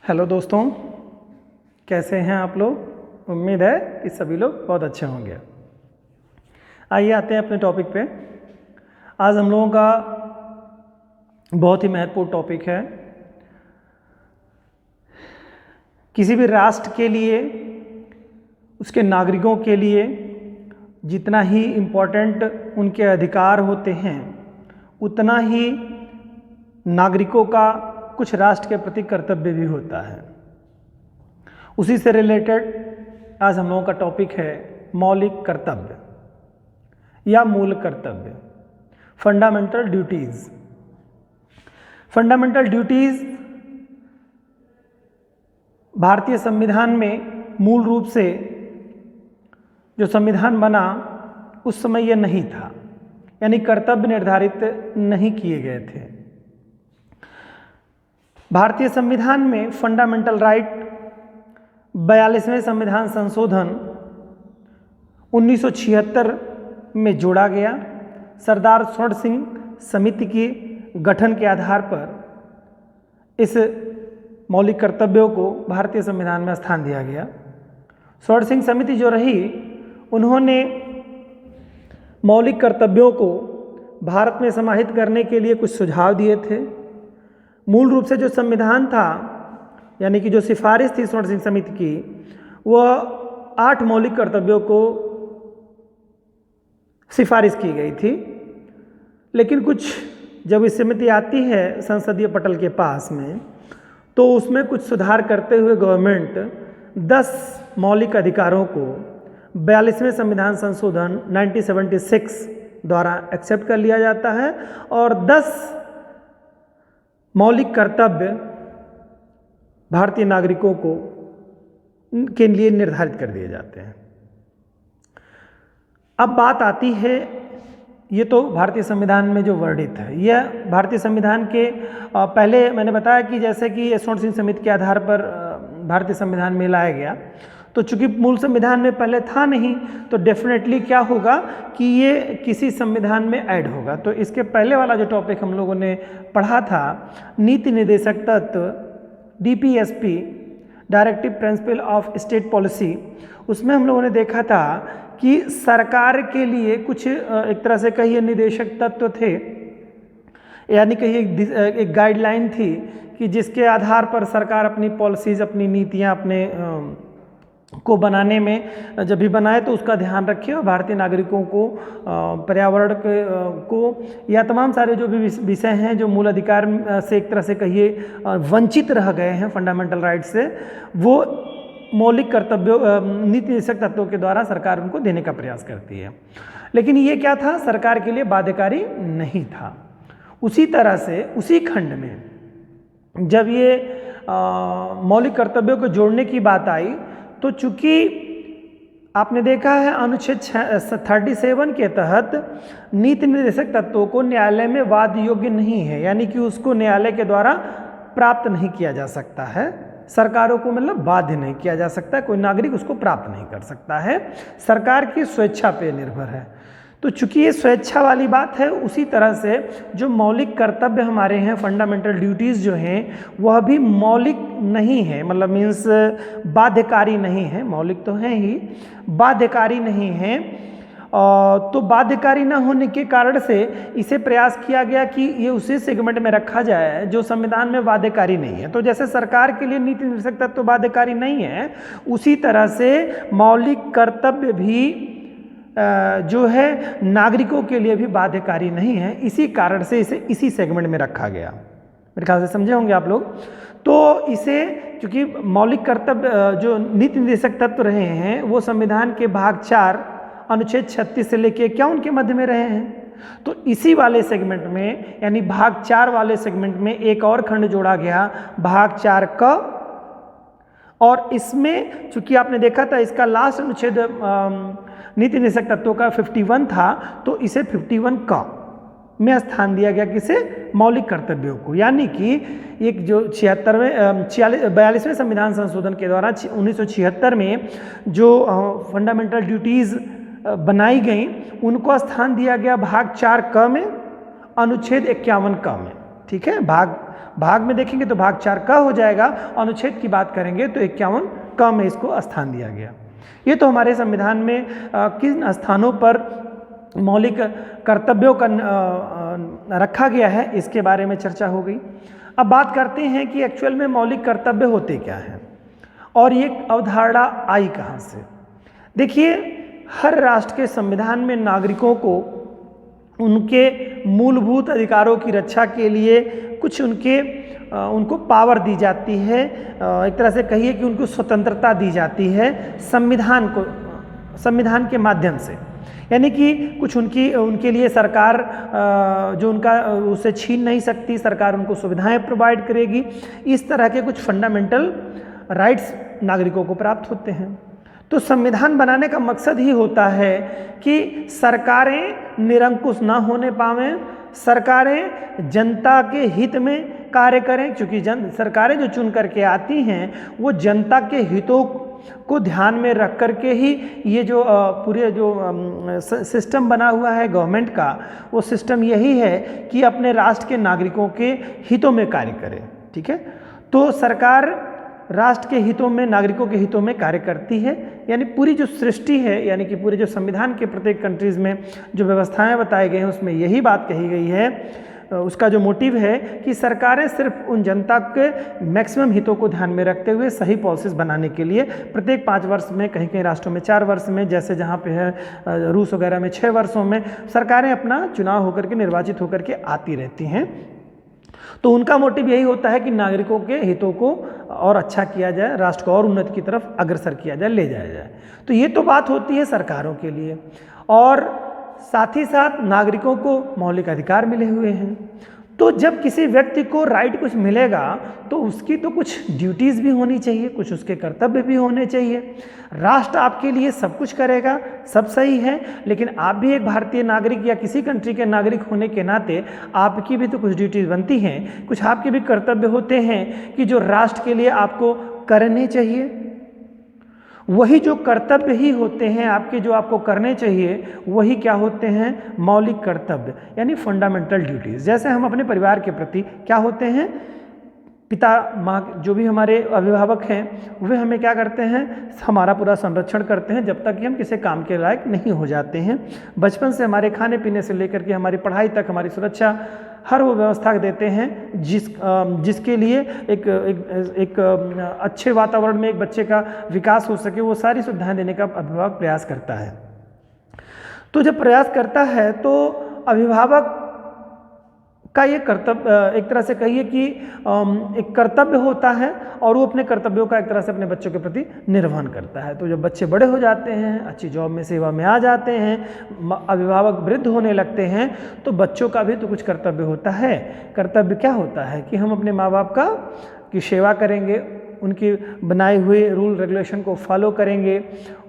Hello दोस्तों, कैसे हैं आप लोग। उम्मीद है कि सभी लोग बहुत अच्छे होंगे। आइए आते हैं अपने टॉपिक पे। आज हम लोगों का बहुत ही महत्वपूर्ण टॉपिक है। किसी भी राष्ट्र के लिए, उसके नागरिकों के लिए जितना ही इम्पोर्टेंट उनके अधिकार होते हैं, उतना ही नागरिकों का कुछ राष्ट्र के प्रति कर्तव्य भी होता है। उसी से रिलेटेड आज हम लोगों का टॉपिक है मौलिक कर्तव्य या मूल कर्तव्य, फंडामेंटल ड्यूटीज। फंडामेंटल ड्यूटीज भारतीय संविधान में मूल रूप से जो संविधान बना उस समय यह नहीं था, यानी कर्तव्य निर्धारित नहीं किए गए थे। भारतीय संविधान में फंडामेंटल राइट 42वें संविधान संशोधन 1976 में जोड़ा गया। सरदार स्वर्ण सिंह समिति के गठन के आधार पर इस मौलिक कर्तव्यों को भारतीय संविधान में स्थान दिया गया। स्वर्ण सिंह समिति जो रही, उन्होंने मौलिक कर्तव्यों को भारत में समाहित करने के लिए कुछ सुझाव दिए थे। मूल रूप से जो संविधान था, यानी कि जो सिफारिश थी स्वर्ण सिंह समिति की, वह 8 मौलिक कर्तव्यों को सिफारिश की गई थी। लेकिन कुछ जब इस समिति आती है संसदीय पटल के पास में, तो उसमें कुछ सुधार करते हुए गवर्नमेंट 10 मौलिक अधिकारों को 42वें संविधान संशोधन 1976 द्वारा एक्सेप्ट कर लिया जाता है और 10 मौलिक कर्तव्य भारतीय नागरिकों को के लिए निर्धारित कर दिए जाते हैं। अब बात आती है, ये तो भारतीय संविधान में जो वर्णित है, यह भारतीय संविधान के पहले मैंने बताया कि जैसे कि स्वर्ण सिंह समिति के आधार पर भारतीय संविधान में लाया गया, तो चूंकि मूल संविधान में पहले था नहीं, तो डेफिनेटली क्या होगा कि ये किसी संविधान में ऐड होगा। तो इसके पहले वाला जो टॉपिक हम लोगों ने पढ़ा था, नीति निर्देशक तत्व DPSP, directive principle of state policy, उसमें हम लोगों ने देखा था कि सरकार के लिए कुछ एक तरह से कहिए निर्देशक तत्व थे, यानी कहिए एक गाइडलाइन थी कि जिसके आधार पर सरकार अपनी पॉलिसीज, अपनी नीतियां अपने को बनाने में जब भी बनाए तो उसका ध्यान रखे और भारतीय नागरिकों को पर्यावरण को या तमाम सारे जो भी विषय हैं जो मूल अधिकार से एक तरह से कहिए वंचित रह गए हैं फंडामेंटल राइट से, वो मौलिक कर्तव्यों नीति निर्देशक तत्वों के द्वारा सरकार उनको देने का प्रयास करती है। लेकिन ये क्या था, सरकार के लिए बाध्यकारी नहीं था। उसी तरह से उसी खंड में जब ये मौलिक कर्तव्यों को जोड़ने की बात आई, तो चूंकि आपने देखा है अनुच्छेद 37 के तहत नीति निर्देशक तत्वों को न्यायालय में वाद योग्य नहीं है, यानी कि उसको न्यायालय के द्वारा प्राप्त नहीं किया जा सकता है। सरकारों को मतलब बाध्य नहीं किया जा सकता है, कोई नागरिक उसको प्राप्त नहीं कर सकता है, सरकार की स्वेच्छा पे निर्भर है। तो चूंकि ये स्वेच्छा वाली बात है, उसी तरह से जो मौलिक कर्तव्य हमारे हैं, फंडामेंटल ड्यूटीज़ जो हैं, वह भी मौलिक नहीं है, मतलब मीन्स बाध्यकारी नहीं है। मौलिक तो हैं ही, बाध्यकारी नहीं है। तो बाध्यकारी न होने के कारण से इसे प्रयास किया गया कि ये उसी सेगमेंट में रखा जाए जो संविधान में बाध्यकारी नहीं है। तो जैसे सरकार के लिए नीति निर्देशक तत्व बाध्यकारी नहीं है, उसी तरह से मौलिक कर्तव्य भी जो है नागरिकों के लिए भी बाध्यकारी नहीं है। इसी कारण से इसे इसी सेगमेंट में रखा गया। मेरे ख्याल से समझे होंगे आप लोग। तो इसे चूंकि मौलिक कर्तव्य जो नीति निर्देशक तत्व रहे हैं, वो संविधान के भाग 4 अनुच्छेद 36 से लेके 51 के मध्य में रहे हैं। तो इसी वाले सेगमेंट में, यानी भाग 4 वाले सेगमेंट में एक और खंड जोड़ा गया, भाग 4 क, और इसमें चूंकि आपने देखा था इसका लास्ट अनुच्छेद नीति निर्देशक तत्वों का 51 था, तो इसे 51 का में स्थान दिया गया किसे, मौलिक कर्तव्यों को। यानी कि एक जो 42वें संविधान संशोधन के द्वारा 1976 में जो फंडामेंटल ड्यूटीज़ बनाई गई, उनको स्थान दिया गया भाग 4 क में, अनुच्छेद 51 क में। ठीक है, भाग में देखेंगे तो भाग 4 क हो जाएगा, अनुच्छेद की बात करेंगे तो 51 क में इसको स्थान दिया गया। ये तो हमारे संविधान में किन स्थानों पर मौलिक कर्तव्यों का रखा गया है इसके बारे में चर्चा हो गई। अब बात करते हैं कि एक्चुअल में मौलिक कर्तव्य होते क्या हैं और ये अवधारणा आई कहाँ से। देखिए, हर राष्ट्र के संविधान में नागरिकों को उनके मूलभूत अधिकारों की रक्षा के लिए कुछ उनको पावर दी जाती है, एक तरह से कहिए कि उनको स्वतंत्रता दी जाती है संविधान के माध्यम से। यानी कि कुछ उनके लिए सरकार जो उनका उसे छीन नहीं सकती, सरकार उनको सुविधाएं प्रोवाइड करेगी। इस तरह के कुछ फंडामेंटल राइट्स नागरिकों को प्राप्त होते हैं। तो संविधान बनाने का मकसद ही होता है कि सरकारें निरंकुश ना होने पावें, सरकारें जनता के हित में कार्य करें, क्योंकि सरकारें जो चुन करके आती हैं वो जनता के हितों को ध्यान में रख करके ही ये जो पूरे जो सिस्टम बना हुआ है गवर्नमेंट का, वो सिस्टम यही है कि अपने राष्ट्र के नागरिकों के हितों में कार्य करे। ठीक है, तो सरकार राष्ट्र के हितों में, नागरिकों के हितों में कार्य करती है। यानी पूरी जो सृष्टि है, यानी कि पूरे जो संविधान के प्रत्येक कंट्रीज़ में जो व्यवस्थाएं बताई गई हैं उसमें यही बात कही गई है। उसका जो मोटिव है कि सरकारें सिर्फ उन जनता के मैक्सिमम हितों को ध्यान में रखते हुए सही पॉलिसीज बनाने के लिए प्रत्येक 5 वर्ष में, कहीं कहीं राष्ट्रों में 4 वर्ष में, जैसे जहाँ पे है रूस वगैरह में 6 वर्षों में सरकारें अपना चुनाव होकर के, निर्वाचित होकर के आती रहती हैं। तो उनका मोटिव यही होता है कि नागरिकों के हितों को और अच्छा किया जाए, राष्ट्र को और उन्नति की तरफ अग्रसर किया जाए, ले जाया जाए। तो ये तो बात होती है सरकारों के लिए, और साथ ही साथ नागरिकों को मौलिक अधिकार मिले हुए हैं। तो जब किसी व्यक्ति को राइट कुछ मिलेगा तो उसकी तो कुछ ड्यूटीज़ भी होनी चाहिए, कुछ उसके कर्तव्य भी होने चाहिए। राष्ट्र आपके लिए सब कुछ करेगा, सब सही है, लेकिन आप भी एक भारतीय नागरिक या किसी कंट्री के नागरिक होने के नाते आपकी भी तो कुछ ड्यूटीज़ बनती हैं, कुछ आपके भी कर्तव्य होते हैं कि जो राष्ट्र के लिए आपको करने चाहिए। वही जो कर्तव्य ही होते हैं आपके, जो आपको करने चाहिए, वही क्या होते हैं? मौलिक कर्तव्य, यानी फंडामेंटल ड्यूटीज़। जैसे हम अपने परिवार के प्रति क्या होते हैं, पिता माँ जो भी हमारे अभिभावक हैं वे हमें क्या करते हैं, हमारा पूरा संरक्षण करते हैं जब तक कि हम किसी काम के लायक नहीं हो जाते हैं। बचपन से हमारे खाने पीने से लेकर के हमारी पढ़ाई तक हमारी सुरक्षा हर वो व्यवस्था देते हैं जिसके लिए एक अच्छे वातावरण में एक बच्चे का विकास हो सके, वो सारी सुविधाएं देने का अभिभावक प्रयास करता है। तो जब प्रयास करता है तो अभिभावक का ये कर्तव्य, एक तरह से कहिए कि एक कर्तव्य होता है और वो अपने कर्तव्यों का एक तरह से अपने बच्चों के प्रति निर्वहन करता है। तो जब बच्चे बड़े हो जाते हैं, अच्छी जॉब में, सेवा में आ जाते हैं, अभिभावक वृद्ध होने लगते हैं, तो बच्चों का भी तो कुछ कर्तव्य होता है। कर्तव्य क्या होता है कि हम अपने माँ बाप की सेवा करेंगे, उनके बनाए हुए रूल रेगुलेशन को फॉलो करेंगे,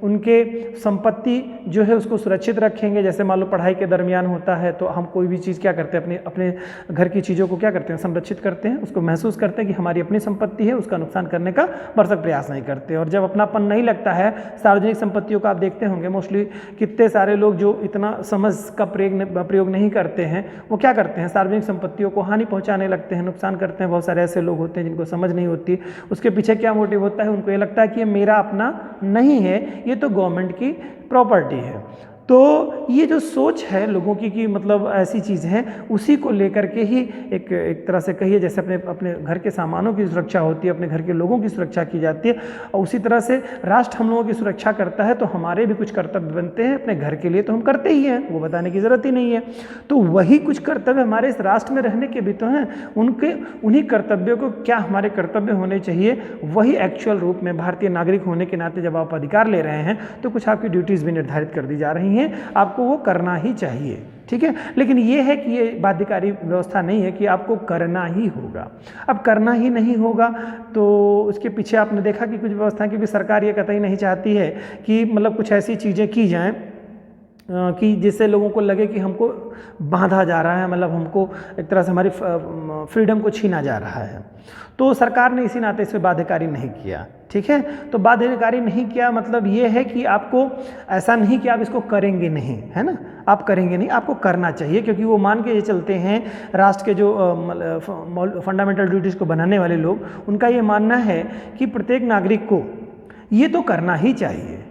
उनके संपत्ति जो है उसको सुरक्षित रखेंगे। जैसे मान लो पढ़ाई के दरमियान होता है तो हम कोई भी चीज़ क्या करते हैं, अपने घर की चीज़ों को क्या करते हैं, संरक्षित करते हैं, उसको महसूस करते हैं कि हमारी अपनी संपत्ति है, उसका नुकसान करने का भरसक प्रयास नहीं करते। और जब अपनापन नहीं लगता है, सार्वजनिक संपत्तियों का आप देखते होंगे मोस्टली कितने सारे लोग जो इतना समझ का प्रयोग नहीं करते हैं, वो क्या करते हैं, सार्वजनिक संपत्तियों को हानि पहुँचाने लगते हैं, नुकसान करते हैं। बहुत सारे ऐसे लोग होते हैं जिनको समझ नहीं होती, उसके पीछे क्या मोटिव होता है, उनको ये लगता है कि ये मेरा अपना नहीं है, ये तो गवर्नमेंट की प्रॉपर्टी है। तो ये जो सोच है लोगों की कि मतलब ऐसी चीज़ है, उसी को लेकर के ही एक तरह से कहिए जैसे अपने घर के सामानों की सुरक्षा होती है, अपने घर के लोगों की सुरक्षा की जाती है, और उसी तरह से राष्ट्र हम लोगों की सुरक्षा करता है। तो हमारे भी कुछ कर्तव्य बनते हैं अपने घर के लिए, तो हम करते ही हैं, वो बताने की ज़रूरत ही नहीं है। तो वही कुछ कर्तव्य हमारे इस राष्ट्र में रहने के भी तो हैं, उन्हीं कर्तव्यों को क्या हमारे कर्तव्य होने चाहिए, वही एक्चुअल रूप में भारतीय नागरिक होने के नाते जब आप अधिकार ले रहे हैं तो कुछ आपकी ड्यूटीज़ भी निर्धारित कर दी जा रही हैं, आपको वो करना ही चाहिए। ठीक है, लेकिन ये है कि ये बाध्यकारी व्यवस्था नहीं है कि आपको करना ही होगा। अब करना ही नहीं होगा तो उसके पीछे आपने देखा कि कुछ व्यवस्थाएं, क्योंकि सरकार ये कतई नहीं चाहती है कि मतलब कुछ ऐसी चीज़ें की जाएं कि जिससे लोगों को लगे कि हमको बांधा जा रहा है, मतलब हमको एक तरह से हमारी फ्रीडम को छीना जा रहा है। तो सरकार ने इसी नाते इस पर बाध्यकारी नहीं किया। ठीक है, तो बाध्यकारी नहीं किया मतलब ये है कि आपको ऐसा नहीं कि आप इसको करेंगे नहीं, है ना, आप करेंगे नहीं, आपको करना चाहिए, क्योंकि वो मान के ये चलते हैं राष्ट्र के जो फंडामेंटल ड्यूटीज़ को बनाने वाले लोग, उनका ये मानना है कि प्रत्येक नागरिक को ये तो करना ही चाहिए,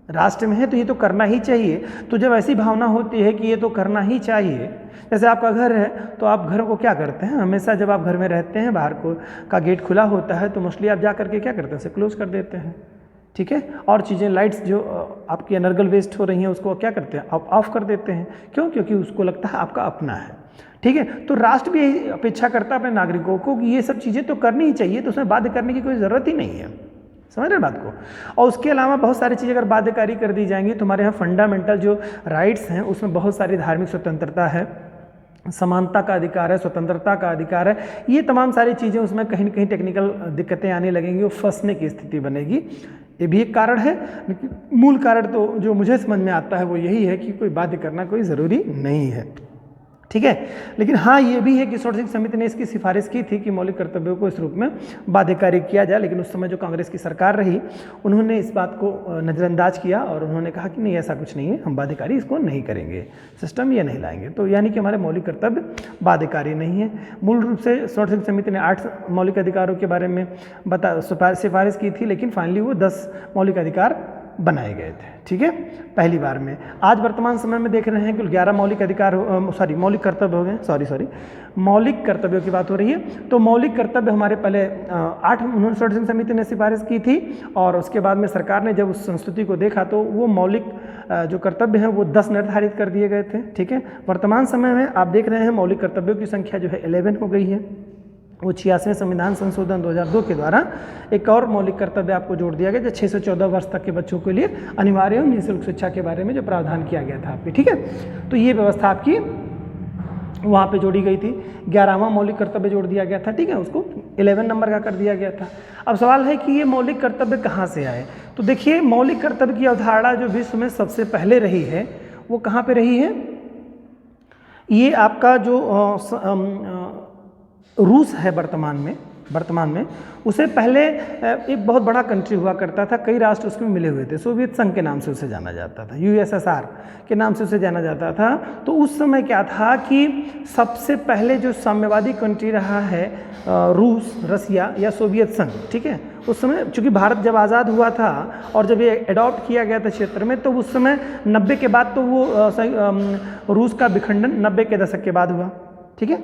राष्ट्र में है तो ये तो करना ही चाहिए। तो जब ऐसी भावना होती है कि ये तो करना ही चाहिए, जैसे आपका घर है तो आप घर को क्या करते हैं, हमेशा जब आप घर में रहते हैं बाहर का गेट खुला होता है तो मोस्टली आप जा करके क्या करते हैं, उसे क्लोज कर देते हैं। ठीक है, और चीज़ें लाइट्स जो आपकी एनर्गल वेस्ट हो रही हैं उसको क्या करते हैं, आप ऑफ कर देते हैं। क्यों? क्योंकि उसको लगता है आपका अपना है। ठीक है, तो राष्ट्र भी यही अपेक्षा करता है अपने नागरिकों को कि ये सब चीज़ें तो करनी ही चाहिए, तो उसमें बाध्य करने की कोई ज़रूरत ही नहीं है। समझ रहे बात को। और उसके अलावा बहुत सारी चीज़ें अगर बाध्यकारी कर दी जाएंगी तो हमारे यहाँ फंडामेंटल जो राइट्स हैं उसमें बहुत सारी धार्मिक स्वतंत्रता है, समानता का अधिकार है, स्वतंत्रता का अधिकार है, ये तमाम सारी चीज़ें उसमें कहीं ना कहीं टेक्निकल दिक्कतें आने लगेंगी, वो फंसने की स्थिति बनेगी। ये भी एक कारण है, लेकिन मूल कारण तो जो मुझे समझ में आता है वो यही है कि कोई बाध्य करना कोई ज़रूरी नहीं है। ठीक है, लेकिन हाँ ये भी है कि शॉर्ट समिति ने इसकी सिफारिश की थी कि मौलिक कर्तव्यों को इस रूप में बाध्यकारी किया जाए, लेकिन उस समय जो कांग्रेस की सरकार रही उन्होंने इस बात को नज़रअंदाज किया और उन्होंने कहा कि नहीं ऐसा कुछ नहीं है, हम बाध्यकारी इसको नहीं करेंगे, सिस्टम ये नहीं लाएंगे। तो यानी कि हमारे मौलिक कर्तव्य बाध्यकारी नहीं है। मूल रूप से शॉर्ट समिति ने 8 मौलिक अधिकारों के बारे में सिफारिश की थी, लेकिन फाइनली वो 10 मौलिक अधिकार बनाए गए थे। ठीक है, पहली बार में। आज वर्तमान समय में देख रहे हैं कि 11 मौलिक अधिकार मौलिक कर्तव्य हो गए, मौलिक कर्तव्यों की बात हो रही है। तो मौलिक कर्तव्य हमारे पहले 8 शॉर्ट समिति ने सिफारिश की थी और उसके बाद में सरकार ने जब उस संस्तुति को देखा तो वो मौलिक जो कर्तव्य हैं वो 10 निर्धारित कर दिए गए थे। ठीक है, वर्तमान समय में आप देख रहे हैं मौलिक कर्तव्यों की संख्या जो है 11 हो गई है। वो 86वें संविधान संशोधन 2002 के द्वारा एक और मौलिक कर्तव्य आपको जोड़ दिया गया जो 6 से 14 वर्ष तक के बच्चों के लिए अनिवार्य और निःशुल्क शिक्षा के बारे में जो प्रावधान किया गया था आपकी। ठीक है, तो ये व्यवस्था आपकी वहाँ पे जोड़ी गई थी। 11वां मौलिक कर्तव्य जोड़ दिया गया था। ठीक है, उसको 11 नंबर का कर दिया गया था। अब सवाल है कि ये मौलिक कर्तव्य कहाँ से आए। तो देखिए, मौलिक कर्तव्य की अवधारणा जो विश्व में सबसे पहले रही है वो कहाँ पे रही है, ये आपका जो रूस है वर्तमान में उसे पहले एक बहुत बड़ा कंट्री हुआ करता था, कई राष्ट्र उसमें मिले हुए थे, सोवियत संघ के नाम से उसे जाना जाता था, यूएसएसआर के नाम से उसे जाना जाता था। तो उस समय क्या था कि सबसे पहले जो साम्यवादी कंट्री रहा है रूस, रसिया या सोवियत संघ। ठीक है, उस समय चूँकि भारत जब आज़ाद हुआ था और जब ये अडॉप्ट किया गया था क्षेत्र में, तो उस समय 90 के बाद तो वो रूस का विखंडन 90 के दशक के बाद हुआ। ठीक है,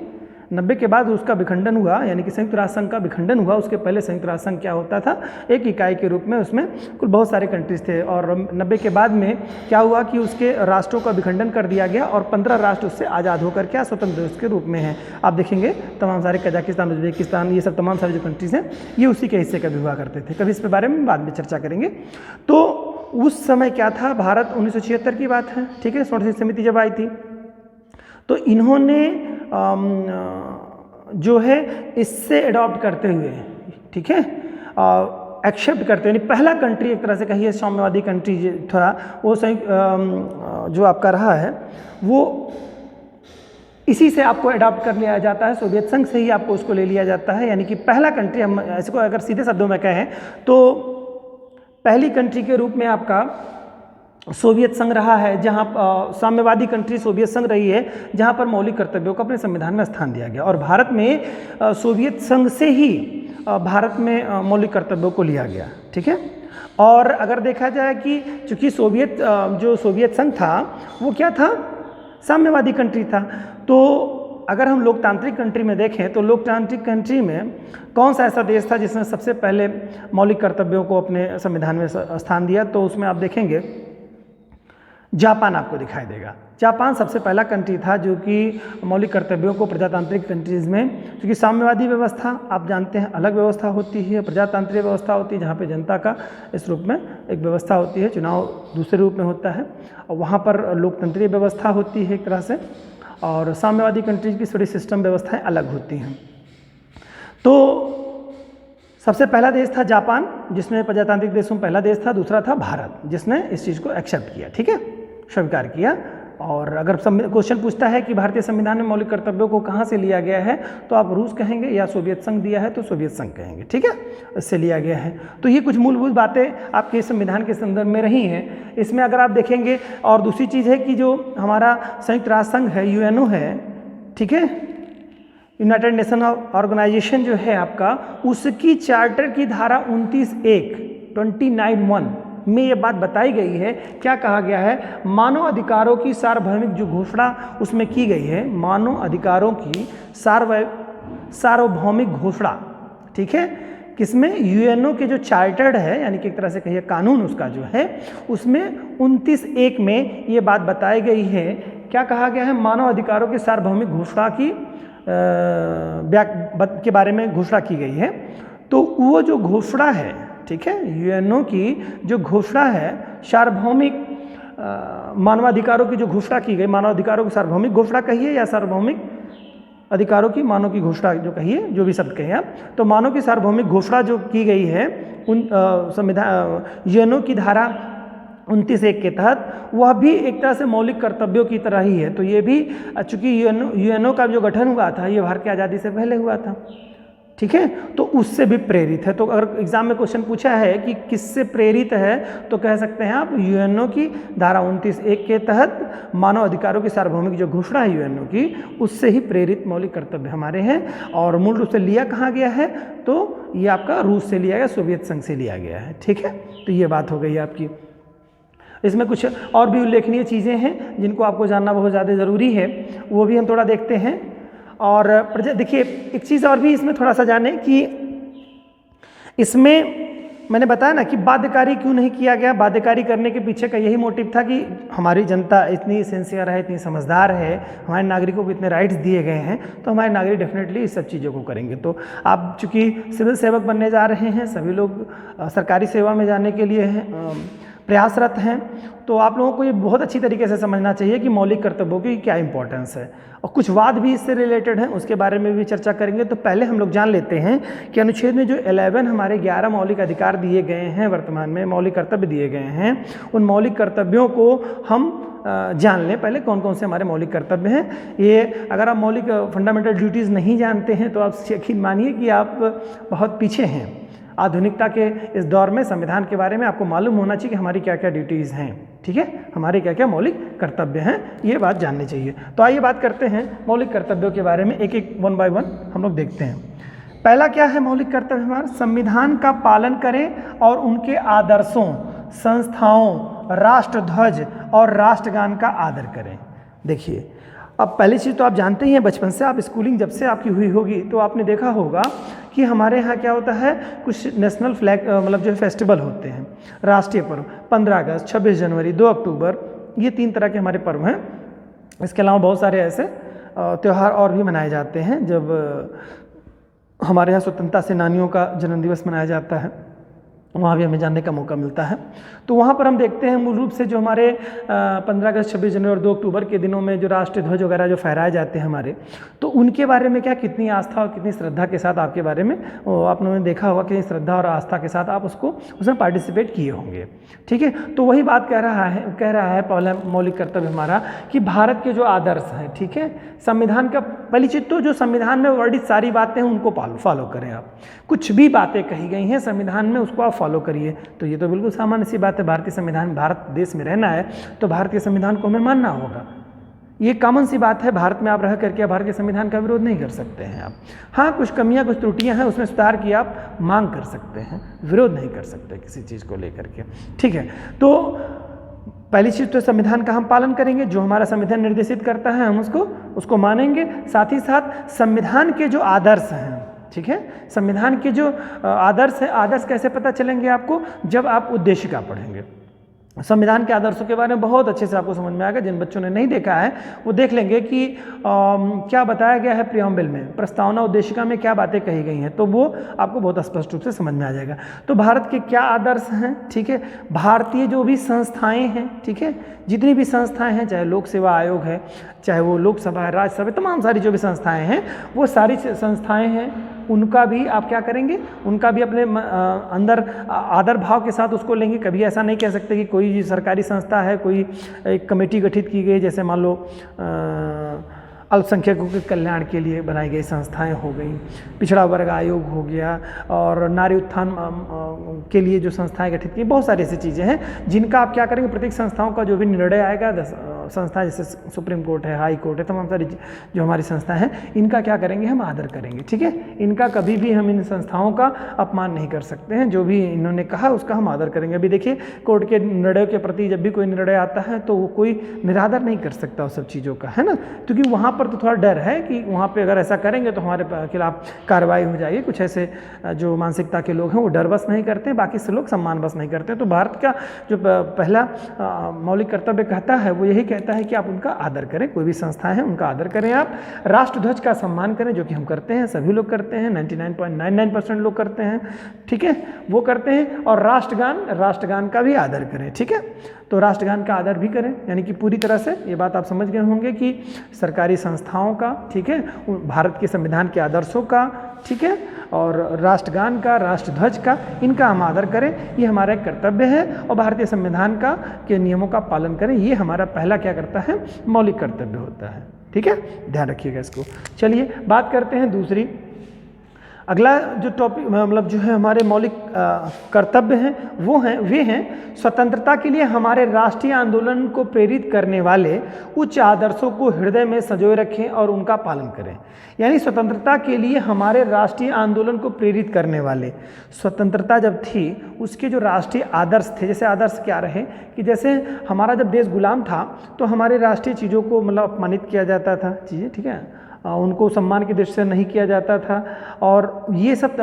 90 के बाद उसका विखंडन हुआ, यानी कि संयुक्त राष्ट्र संघ का विखंडन हुआ। उसके पहले संयुक्त राष्ट्र संघ क्या होता था, एक इकाई के रूप में उसमें कुल बहुत सारे कंट्रीज थे। और 90 के बाद में क्या हुआ कि उसके राष्ट्रों का विखंडन कर दिया गया और 15 राष्ट्र उससे आज़ाद होकर क्या स्वतंत्र देश के रूप में हैं। आप देखेंगे तमाम सारे कजाकिस्तान, उज्बेकिस्तान, ये सब तमाम सारे जो कंट्रीज़ हैं ये उसी के हिस्से का भी हुआ करते थे। कभी इस पे बारे में बाद में चर्चा करेंगे। तो उस समय क्या था, भारत 1976 की बात है। ठीक है, शॉर्ट समिति जब आई थी तो इन्होंने जो है इससे अडॉप्ट करते हुए, ठीक है, एक्सेप्ट करते हुए, पहला कंट्री एक तरह से कहिए साम्यवादी कंट्री था वो जो आपका रहा है वो इसी से आपको अडॉप्ट कर लिया जाता है, सोवियत संघ से ही आपको उसको ले लिया जाता है। यानी कि पहला कंट्री, हम ऐसे को अगर सीधे शब्दों में कहें तो पहली कंट्री के रूप में आपका सोवियत संघ रहा है, जहाँ साम्यवादी कंट्री सोवियत संघ रही है, जहाँ पर मौलिक कर्तव्यों को अपने संविधान में स्थान दिया गया। और भारत में सोवियत संघ से ही भारत में मौलिक कर्तव्यों को लिया गया। ठीक है, और अगर देखा जाए कि चूँकि जो सोवियत संघ था वो क्या था, साम्यवादी कंट्री था। तो अगर हम लोकतांत्रिक कंट्री में देखें तो लोकतांत्रिक कंट्री में कौन सा ऐसा देश था जिसने सबसे पहले मौलिक कर्तव्यों को अपने संविधान में स्थान दिया, तो उसमें आप देखेंगे जापान आपको दिखाई देगा। जापान सबसे पहला कंट्री था जो कि मौलिक कर्तव्यों को प्रजातांत्रिक कंट्रीज़ में, क्योंकि साम्यवादी व्यवस्था आप जानते हैं अलग व्यवस्था होती है, प्रजातांत्रिक व्यवस्था होती है जहाँ पे जनता का इस रूप में एक व्यवस्था होती है, चुनाव दूसरे रूप में होता है, और वहाँ पर लोकतंत्रीय व्यवस्था होती है एक तरह से, और साम्यवादी कंट्रीज की थोड़ी सिस्टम व्यवस्थाएँ अलग होती हैं। तो सबसे पहला देश था जापान जिसने प्रजातांत्रिक देशों में पहला देश था, दूसरा था भारत जिसने इस चीज़ को एक्सेप्ट किया। ठीक है, स्वीकार किया। और अगर क्वेश्चन पूछता है कि भारतीय संविधान में मौलिक कर्तव्यों को कहाँ से लिया गया है, तो आप रूस कहेंगे, या सोवियत संघ दिया है तो सोवियत संघ कहेंगे, ठीक है, इससे लिया गया है। तो ये कुछ मूलभूत बातें आपके संविधान के संदर्भ में रही हैं। इसमें अगर आप देखेंगे, और दूसरी चीज़ है कि जो हमारा संयुक्त राष्ट्र संघ है, यूएनओ है, ठीक है, यूनाइटेड नेशन ऑर्गेनाइजेशन जो है आपका, उसकी चार्टर की धारा 29(1) में ये बात बताई गई है, क्या कहा गया है, मानव अधिकारों की सार्वभौमिक जो घोषणा उसमें की गई है, मानव अधिकारों की सार्वभौमिक घोषणा, ठीक है, किसमें, यूएनओ के जो चार्टर्ड है, यानी कि एक तरह से कहिए कानून उसका जो है, उसमें 29(1) में ये बात बताई गई है, क्या कहा गया है, मानव अधिकारों की सार्वभौमिक घोषणा की के बारे में घोषणा की गई है। तो वो जो घोषणा है, ठीक है, यूएनओ की जो घोषणा है सार्वभौमिक मानवाधिकारों की जो घोषणा की गई, मानवाधिकारों की सार्वभौमिक घोषणा कहिए या सार्वभौमिक अधिकारों की मानव की घोषणा जो कहिए, जो भी शब्द कहिए आप, तो मानव की सार्वभौमिक घोषणा जो की गई है उन संविधान यूएनओ की धारा 29(1) के तहत, वह भी एक तरह से मौलिक कर्तव्यों की तरह ही है। तो ये भी, चूंकि यूएनओ का जो गठन हुआ था ये भारत की आज़ादी से पहले हुआ था, ठीक है, तो उससे भी प्रेरित है। तो अगर एग्जाम में क्वेश्चन पूछा है कि किससे प्रेरित है, तो कह सकते हैं आप यूएनओ की धारा 29(1) के तहत मानव अधिकारों की सार्वभौमिक जो घोषणा है यूएनओ की, उससे ही प्रेरित मौलिक कर्तव्य हमारे हैं। और मूल रूप से लिया कहाँ गया है, तो ये आपका रूस से लिया गया, सोवियत संघ से लिया गया है, ठीक है। तो ये बात हो गई आपकी। इसमें कुछ और भी उल्लेखनीय चीज़ें हैं जिनको आपको जानना बहुत ज़्यादा ज़रूरी है, वो भी हम थोड़ा देखते हैं। और देखिए, एक चीज़ और भी इसमें थोड़ा सा जाने कि इसमें मैंने बताया ना कि बाध्यकारी क्यों नहीं किया गया। बाध्यकारी करने के पीछे का यही मोटिव था कि हमारी जनता इतनी सिंसियर है, इतनी समझदार है, हमारे नागरिकों को इतने राइट्स दिए गए हैं, तो हमारे नागरिक डेफिनेटली इस सब चीज़ों को करेंगे। तो आप चूँकि सिविल सेवक बनने जा रहे हैं, सभी लोग सरकारी सेवा में जाने के लिए प्रयासरत हैं, तो आप लोगों को ये बहुत अच्छी तरीके से समझना चाहिए कि मौलिक कर्तव्यों की क्या इंपॉर्टेंस है। और कुछ वाद भी इससे रिलेटेड हैं, उसके बारे में भी चर्चा करेंगे। तो पहले हम लोग जान लेते हैं कि अनुच्छेद में जो 11 हमारे 11 मौलिक अधिकार दिए गए हैं, वर्तमान में मौलिक कर्तव्य दिए गए हैं, उन मौलिक कर्तव्यों को हम जान लें पहले कौन कौन से हमारे मौलिक कर्तव्य हैं। ये अगर आप मौलिक फंडामेंटल ड्यूटीज़ नहीं जानते हैं तो आप यकीन मानिए कि आप बहुत पीछे हैं। आधुनिकता के इस दौर में संविधान के बारे में आपको मालूम होना चाहिए कि हमारी क्या क्या ड्यूटीज़ हैं, ठीक है, हमारे क्या क्या मौलिक कर्तव्य हैं, ये बात जाननी चाहिए। तो आइए बात करते हैं मौलिक कर्तव्यों के बारे में, एक एक 1 बाय 1 हम लोग देखते हैं। पहला क्या है मौलिक कर्तव्य हमारा, संविधान का पालन करें और उनके आदर्शों, संस्थाओं, राष्ट्रध्वज और राष्ट्रगान का आदर करें। देखिए, अब पहली चीज़ तो आप जानते ही हैं, बचपन से आप स्कूलिंग जब से आपकी हुई होगी तो आपने देखा होगा कि हमारे यहाँ क्या होता है, कुछ नेशनल फ्लैग मतलब जो फेस्टिवल होते हैं, राष्ट्रीय पर्व, 15 अगस्त, 26 जनवरी, 2 अक्टूबर, ये 3 तरह के हमारे पर्व हैं। इसके अलावा बहुत सारे ऐसे त्यौहार और भी मनाए जाते हैं। जब हमारे यहाँ स्वतंत्रता सेनानियों का जन्मदिवस मनाया जाता है, वहाँ भी हमें जानने का मौका मिलता है। तो वहाँ पर हम देखते हैं मूल रूप से जो हमारे 15 अगस्त, 26 जनवरी और 2 अक्टूबर के दिनों में जो राष्ट्रीय ध्वज वगैरह जो फहराए जाते हैं हमारे, तो उनके बारे में क्या कितनी आस्था और कितनी श्रद्धा के साथ आपके बारे में आप लोगों ने देखा होगा कि श्रद्धा और आस्था के साथ आप उसमें पार्टिसिपेट किए होंगे, ठीक है। तो वही बात कह रहा है पहला मौलिक कर्तव्य हमारा कि भारत के जो आदर्श हैं, ठीक है, संविधान का पहली चीज तो जो संविधान में वर्णित सारी बातें हैं उनको फॉलो करें। आप कुछ भी बातें कही गई हैं संविधान में उसको आप फॉलो करिए। तो ये तो बिल्कुल सामान्य सी बात है, भारतीय संविधान, भारत देश में रहना है तो भारतीय संविधान को हमें मानना होगा। ये कॉमन सी बात है, भारत में आप रह करके भारतीय संविधान का विरोध नहीं कर सकते हैं आप। हाँ, कुछ कमियां, कुछ त्रुटियां हैं, उसमें सुधार की आप मांग कर सकते हैं, विरोध नहीं कर सकते किसी चीज़ को लेकर के, ठीक है। तो पहली चीज़ तो संविधान का हम पालन करेंगे, जो हमारा संविधान निर्देशित करता है हम उसको मानेंगे। साथ ही साथ संविधान के जो आदर्श हैं, ठीक है, संविधान के जो आदर्श है, आदर्श कैसे पता चलेंगे आपको, जब आप उद्देशिका पढ़ेंगे। संविधान के आदर्शों के बारे में बहुत अच्छे से आपको समझ में आएगा। जिन बच्चों ने नहीं देखा है वो देख लेंगे कि क्या बताया गया है प्रियम्बल में, प्रस्तावना उद्देशिका में क्या बातें कही गई हैं, तो वो आपको बहुत स्पष्ट रूप से समझ में आ जाएगा। तो भारत के क्या आदर्श हैं, ठीक है, भारतीय जो भी संस्थाएं हैं, ठीक है, जितनी भी संस्थाएं हैं, चाहे लोक सेवा आयोग है, चाहे वो लोकसभा है, राज्यसभा, तमाम सारी जो भी संस्थाएं हैं, वो सारी संस्थाएं हैं उनका भी आप क्या करेंगे, उनका भी अपने अंदर आदर भाव के साथ उसको लेंगे। कभी ऐसा नहीं कह सकते कि कोई सरकारी संस्था है, कोई एक कमेटी गठित की गई, जैसे मान लो अल्पसंख्यकों के कल्याण के लिए बनाई गई संस्थाएं हो गई, पिछड़ा वर्ग आयोग हो गया, और नारी उत्थान के लिए जो संस्थाएं गठित की, बहुत सारी ऐसी चीज़ें हैं जिनका आप क्या करेंगे, प्रत्येक संस्थाओं का जो भी निर्णय आएगा, संस्था जैसे सुप्रीम कोर्ट है, हाई कोर्ट है, तमाम सारी जो हमारी संस्थाएं हैं, इनका क्या करेंगे, हम आदर करेंगे। ठीक है, इनका कभी भी हम इन संस्थाओं का अपमान नहीं कर सकते हैं। जो भी इन्होंने कहा उसका हम आदर करेंगे। अभी देखिए, कोर्ट के निर्णयों के प्रति जब भी कोई निर्णय आता है तो वो कोई निरादर नहीं कर सकता उस सब चीज़ों का, है ना, क्योंकि वहाँ पर तो थोड़ा डर है कि वहाँ पे अगर ऐसा करेंगे तो हमारे खिलाफ कार्रवाई हो जाएगी। कुछ ऐसे जो मानसिकता के लोग हैं वो डर बस नहीं करते, बाकी से लोग सम्मान बस नहीं करते। तो भारत का जो पहला मौलिक कर्तव्य कहता है वो यही कहता है कि आप उनका आदर करें, कोई भी संस्था है उनका आदर करें, आप राष्ट्रध्वज का सम्मान करें, जो कि हम करते हैं, सभी लोग करते हैं, 99.99% लोग करते हैं। ठीक है, वो करते हैं। और राष्ट्रगान का भी आदर करें। ठीक है, तो राष्ट्रगान का आदर भी करें, यानी कि पूरी तरह से ये बात आप समझ गए होंगे कि सरकारी संस्थाओं का, ठीक है, भारत के संविधान के आदर्शों का, ठीक है, और राष्ट्रगान का, राष्ट्रध्वज का, इनका हम आदर करें, ये हमारा एक कर्तव्य है। और भारतीय संविधान का के नियमों का पालन करें, ये हमारा पहला क्या करता है, मौलिक कर्तव्य होता है। ठीक है, ध्यान रखिएगा इसको। चलिए बात करते हैं दूसरी, अगला जो टॉपिक मतलब जो है हमारे मौलिक कर्तव्य हैं वे हैं स्वतंत्रता के लिए हमारे राष्ट्रीय आंदोलन को प्रेरित करने वाले उच्च आदर्शों को हृदय में संजोए रखें और उनका पालन करें। यानी स्वतंत्रता के लिए हमारे राष्ट्रीय आंदोलन को प्रेरित करने वाले, स्वतंत्रता जब थी उसके जो राष्ट्रीय आदर्श थे, जैसे आदर्श क्या रहे कि जैसे हमारा जब देश गुलाम था तो हमारे राष्ट्रीय चीज़ों को मतलब अपमानित किया जाता था, चीज़ें, ठीक है, उनको सम्मान की दृष्टि से नहीं किया जाता था, और ये सब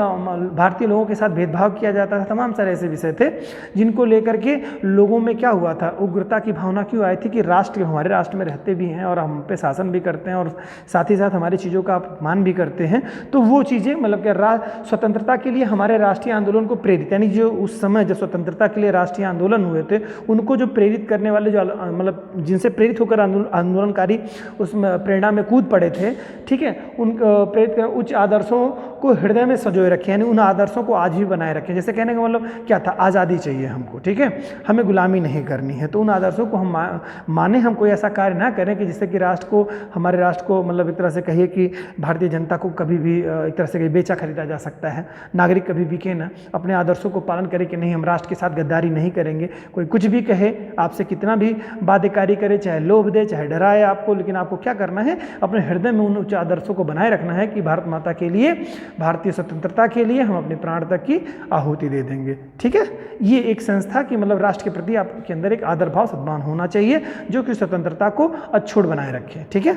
भारतीय लोगों के साथ भेदभाव किया जाता था। तमाम सारे ऐसे विषय थे जिनको लेकर के लोगों में क्या हुआ था, उग्रता की भावना क्यों आई थी कि राष्ट्र हमारे राष्ट्र में रहते भी हैं और हम पे शासन भी करते हैं और साथ ही साथ हमारी चीज़ों का अपमान भी करते हैं। तो वो चीज़ें मतलब कि स्वतंत्रता के लिए हमारे राष्ट्रीय आंदोलन को प्रेरित, यानी जो उस समय जब स्वतंत्रता के लिए राष्ट्रीय आंदोलन हुए थे उनको जो प्रेरित करने वाले, जो मतलब जिनसे प्रेरित होकर आंदोलनकारी उस प्रेरणा में कूद पड़े थे, ठीक है, उन प्रेरित कर उच्च आदर्शों को हृदय में संजोए रखें, यानी उन आदर्शों को आज भी बनाए रखें। जैसे कहने का मतलब क्या था, आज़ादी चाहिए हमको, ठीक है, हमें गुलामी नहीं करनी है, तो उन आदर्शों को हम माने, हम कोई ऐसा कार्य ना करें कि जिससे कि राष्ट्र को, हमारे राष्ट्र को मतलब एक तरह से कहिए कि भारतीय जनता को कभी भी एक तरह से बेचा खरीदा जा सकता है, नागरिक कभी बिके ना, अपने आदर्शों को पालन करे कि नहीं हम राष्ट्र के साथ गद्दारी नहीं करेंगे। कोई कुछ भी कहे, आपसे कितना भी बाध्यकारी करे, चाहे लोभ दे, चाहे डराए आपको, लेकिन आपको क्या करना है, अपने हृदय में उन उच्च आदर्शों को बनाए रखना है कि भारत माता के लिए, भारतीय स्वतंत्रता के लिए हम अपने प्राण तक की आहुति दे देंगे। ठीक है, ये एक संस्था की मतलब राष्ट्र के प्रति आपके अंदर एक आदर भाव, सद्भाव होना चाहिए जो कि स्वतंत्रता को अछूट बनाए रखे। ठीक है,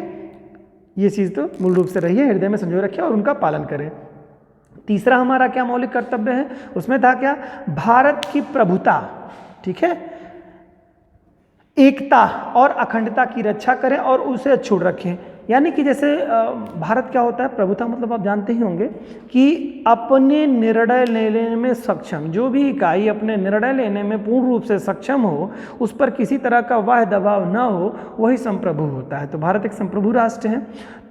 ये चीज़ तो मूल रूप से रही है, हृदय में संजोए रखें और उनका पालन करें। तीसरा हमारा क्या मौलिक कर्तव्य है, उसमें था क्या, भारत की प्रभुता, ठीक है, एकता और अखंडता की रक्षा करें और उसे अछूट रखें। यानी कि जैसे भारत क्या होता है, प्रभुता मतलब आप जानते ही होंगे कि अपने निर्णय लेने में सक्षम, जो भी इकाई अपने निर्णय लेने में पूर्ण रूप से सक्षम हो, उस पर किसी तरह का वाह दबाव न हो, वही संप्रभु होता है। तो भारत एक संप्रभु राष्ट्र है,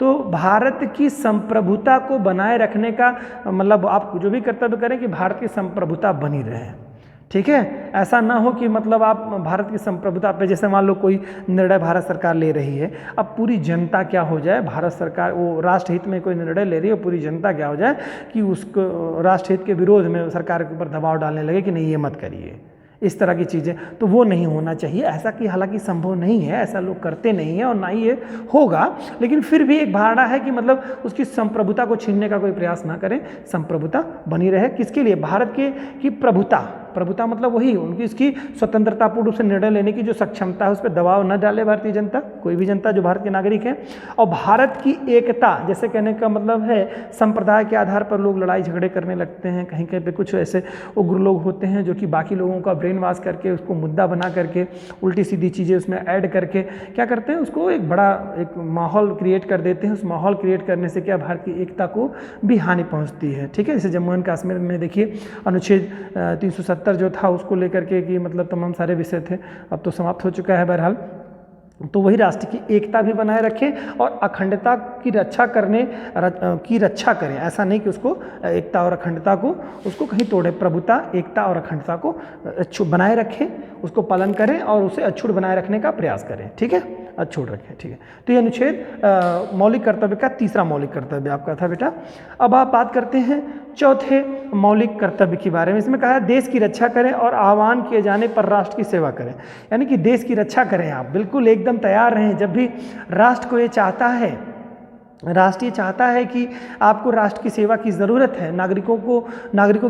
तो भारत की संप्रभुता को बनाए रखने का मतलब आप जो भी कर्तव्य करें कि भारत की संप्रभुता बनी रहे। ठीक है, ऐसा ना हो कि मतलब आप भारत की संप्रभुता पे, जैसे मान लो कोई निर्णय भारत सरकार ले रही है, अब पूरी जनता क्या हो जाए, भारत सरकार वो राष्ट्रहित में कोई निर्णय ले रही है, पूरी जनता क्या हो जाए कि उसको राष्ट्रहित के विरोध में सरकार के ऊपर दबाव डालने लगे कि नहीं ये मत करिए, इस तरह की चीज़ें, तो वो नहीं होना चाहिए। ऐसा कि हालांकि संभव नहीं है, ऐसा लोग करते नहीं हैं और ना ही ये होगा, लेकिन फिर भी एक धारणा है कि मतलब उसकी संप्रभुता को छीनने का कोई प्रयास ना करें, संप्रभुता बनी रहे। किसके लिए, भारत की प्रभुता, प्रभुता मतलब वही उनकी इसकी स्वतंत्रता पूर्ण रूप से निर्णय लेने की जो सक्षमता है, उस पर दबाव न डाले भारतीय जनता, कोई भी जनता जो भारत के नागरिक है। और भारत की एकता, जैसे कहने का मतलब है संप्रदाय के आधार पर लोग लड़ाई झगड़े करने लगते हैं, कहीं कहीं पे कुछ ऐसे उग्र लोग होते हैं जो कि बाकी लोगों का ब्रेन वॉश करके उसको मुद्दा बना करके उल्टी सीधी चीज़ें उसमें ऐड करके क्या करते हैं, उसको एक बड़ा एक माहौल क्रिएट कर देते हैं। उस माहौल क्रिएट करने से क्या, भारत की एकता को भी हानि पहुँचती है। ठीक है, जैसे जम्मू एंड कश्मीर में देखिए अनुच्छेद 370 जो था उसको लेकर के कि मतलब तमाम सारे विषय थे, अब तो समाप्त हो चुका है बहरहाल, तो वही राष्ट्र की एकता भी बनाए रखें और अखंडता की रक्षा करें। ऐसा नहीं कि उसको एकता और अखंडता को उसको कहीं तोड़े। प्रभुता, एकता और अखंडता को बनाए रखें, उसको पालन करें और उसे अछूत बनाए रखने का प्रयास करें। ठीक है, अछूत रखें। ठीक है, तो ये अनुच्छेद मौलिक कर्तव्य का तीसरा मौलिक कर्तव्य आपका था बेटा। अब आप बात करते हैं चौथे मौलिक कर्तव्य के बारे में। इसमें कहा है देश की रक्षा करें और आह्वान किए जाने पर राष्ट्र की सेवा करें। यानी कि देश की रक्षा करें, आप बिल्कुल एकदम तैयार रहें। जब भी राष्ट्र को ये चाहता है, राष्ट्र ये चाहता है कि आपको राष्ट्र की सेवा की ज़रूरत है, नागरिकों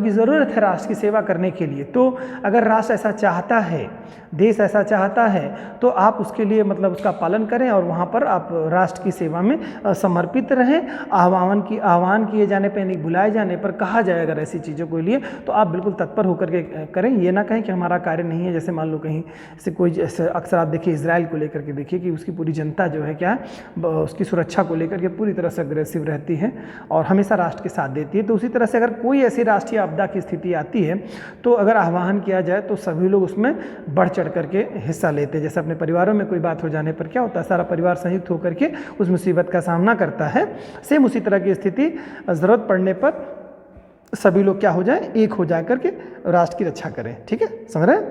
की ज़रूरत है राष्ट्र की सेवा करने के लिए, तो अगर राष्ट्र ऐसा चाहता है, देश ऐसा चाहता है, तो आप उसके लिए मतलब उसका पालन करें और वहाँ पर आप राष्ट्र की सेवा में समर्पित रहें। आह्वान किए जाने पर, नहीं बुलाए जाने पर कहा जाए अगर ऐसी चीज़ों के लिए, तो आप बिल्कुल तत्पर होकर के करें। ये ना कहें कि हमारा कार्य नहीं है। जैसे मान लो कहीं से कोई, जैसे अक्सर आप देखिए इजराइल को लेकर के देखिए कि उसकी पूरी जनता जो है क्या है, उसकी सुरक्षा को लेकर के पूरी तरह से अग्रेसिव रहती है और हमेशा राष्ट्र के साथ देती है। तो उसी तरह से अगर कोई ऐसी राष्ट्रीय आपदा की स्थिति आती है, तो अगर आह्वान किया जाए तो सभी लोग उसमें बढ़ चढ़ करके हिस्सा लेते हैं। जैसे अपने परिवारों में कोई बात हो जाने पर क्या होता है, सारा परिवार संयुक्त होकर के उस मुसीबत का सामना करता है। सेम उसी तरह की स्थिति ज़रूरत पड़ने पर सभी लोग क्या हो जाए, एक हो जा करके राष्ट्र की रक्षा करें। ठीक है, समझ रहे हैं?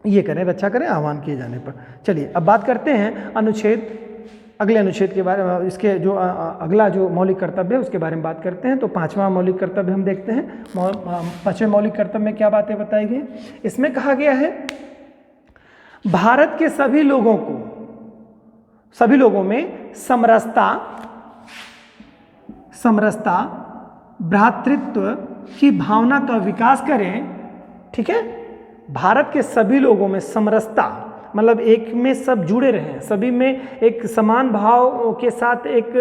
ये करें, रक्षा करें आह्वान किए जाने पर। चलिए अब बात करते हैं अगले अनुच्छेद के बारे में। इसके जो अगला जो मौलिक कर्तव्य है उसके बारे में बात करते हैं। तो पांचवा मौलिक कर्तव्य हम देखते हैं। पांचवें मौलिक कर्तव्य में क्या बातें बताई गई? इसमें कहा गया है भारत के सभी लोगों में समरसता, भ्रातृत्व की भावना का विकास करें। ठीक है, भारत के सभी लोगों में समरसता मतलब एक में सब जुड़े रहें, सभी में एक समान भाव के साथ, एक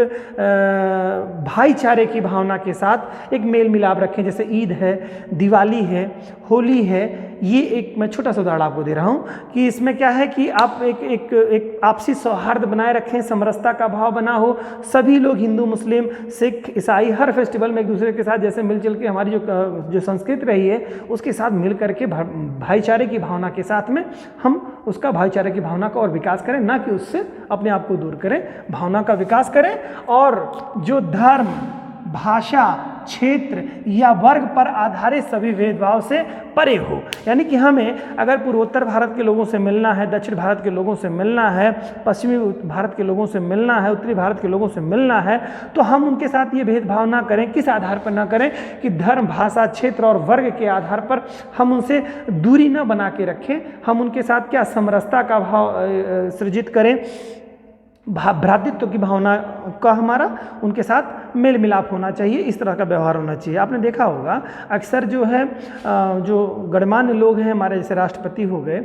भाईचारे की भावना के साथ एक मेल मिलाप रखें। जैसे ईद है, दिवाली है, होली है। ये एक मैं छोटा सा उदाहरण आपको दे रहा हूँ कि इसमें क्या है कि आप एक आपसी सौहार्द बनाए रखें, समरसता का भाव बना हो। सभी लोग, हिंदू, मुस्लिम, सिख, ईसाई, हर फेस्टिवल में एक दूसरे के साथ जैसे मिलजुल के हमारी जो संस्कृति रही है उसके साथ मिल करके भाईचारे की भावना के साथ में हम उसका भाईचारे की भावना का और विकास करें, ना कि उससे अपने आप को दूर करें। भावना का विकास करें और जो धर्म, भाषा, क्षेत्र या वर्ग पर आधारित सभी भेदभाव से परे हो। यानी कि हमें अगर पूर्वोत्तर भारत के लोगों से मिलना है, दक्षिण भारत के लोगों से मिलना है, पश्चिमी भारत के लोगों से मिलना है, उत्तरी भारत के लोगों से मिलना है, तो हम उनके साथ ये भेदभाव ना करें। किस आधार पर ना करें कि धर्म, भाषा, क्षेत्र और वर्ग के आधार पर हम उनसे दूरी न बना के रखें। हम उनके साथ क्या समरसता का भाव सृजित करें, भ्रातृत्व की भावना का हमारा उनके साथ मेल मिलाप होना चाहिए, इस तरह का व्यवहार होना चाहिए। आपने देखा होगा अक्सर जो है जो गणमान्य लोग हैं हमारे, जैसे राष्ट्रपति हो गए,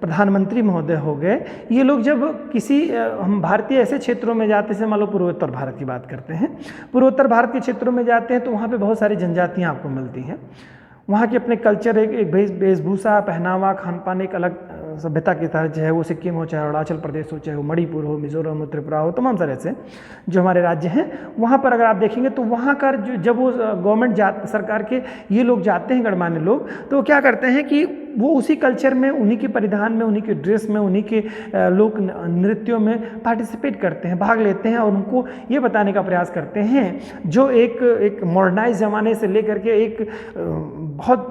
प्रधानमंत्री महोदय हो गए, ये लोग जब किसी हम भारतीय ऐसे क्षेत्रों में जाते हैं, मान लो पूर्वोत्तर भारत की बात करते हैं, पूर्वोत्तर भारत के क्षेत्रों में जाते हैं तो वहाँ पे बहुत सारी जनजातियाँ आपको मिलती हैं। वहाँ के अपने कल्चर, एक वेशभूषा, पहनावा, खान पान एक अलग सभ्यता की तरह, चाहे वो सिक्किम हो, चाहे अरुणाचल प्रदेश हो, चाहे वो मणिपुर हो, मिजोरम हो, त्रिपुरा हो, तमाम सारे ऐसे जो हमारे राज्य हैं, वहाँ पर अगर आप देखेंगे तो वहाँ का जब वो गवर्नमेंट सरकार के ये लोग जाते हैं, गणमान्य लोग, तो वो क्या करते हैं कि वो उसी कल्चर में, उन्हीं के परिधान में, उन्हीं के ड्रेस में, उन्हीं के लोक नृत्यों में पार्टिसिपेट करते हैं, भाग लेते हैं और उनको ये बताने का प्रयास करते हैं जो एक मॉडर्नाइज ज़माने से लेकर के एक बहुत